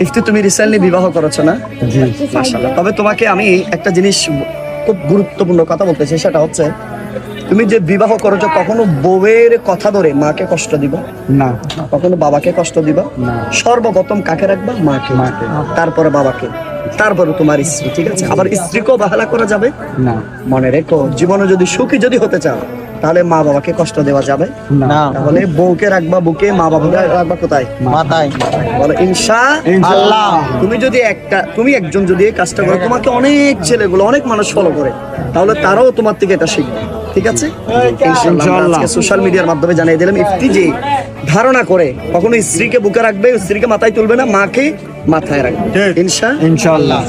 ইফতি তুমি রিসেন্টলি বিবাহ করেছো না? জি। মাশাআল্লাহ। তবে তোমাকে আমি একটা জিনিস খুব গুরুত্বপূর্ণ কথা বলতেছি, সেটা হচ্ছে তুমি যে বিবাহ করেছো কখনো বউয়ের কথা ধরে মাকে কষ্ট দিবা না। কখনো বাবাকে কষ্ট দিবা না। সর্বপ্রথম কাকে রাখবা? মাকে। মাকে। তারপরে বাবাকে, তারপরে তোমার স্ত্রী, ঠিক আছে? আবার স্ত্রীকেও অবহেলা করা যাবে না। মনে রেখো, জীবনে যদি সুখী যদি হতে চাও তাহলে মা বাবাকে কষ্ট দেওয়া যাবে না। তাহলে বউকে রাখবা বুকে, মা বাবাকে রাখবা কোথায়? মাথায়। বলো আল্লাহ। তুমি একজন যদি এই কাজটা করো, তোমাকে অনেক ছেলেগুলো অনেক মানুষ ফলো করে, তাহলে তারাও তোমার থেকে এটা শিখবে, ঠিক আছে? ইনশাআল্লাহ। সোশ্যাল মিডিয়ার মাধ্যমে জানিয়ে দিলাম ইফতি যে ধারণা করে কখনো স্ত্রীকে বুকে রাখবে, স্ত্রীকে মাথায় তুলবে না, মাকে মাথায় রাখবে। ইনশাআল্লাহ।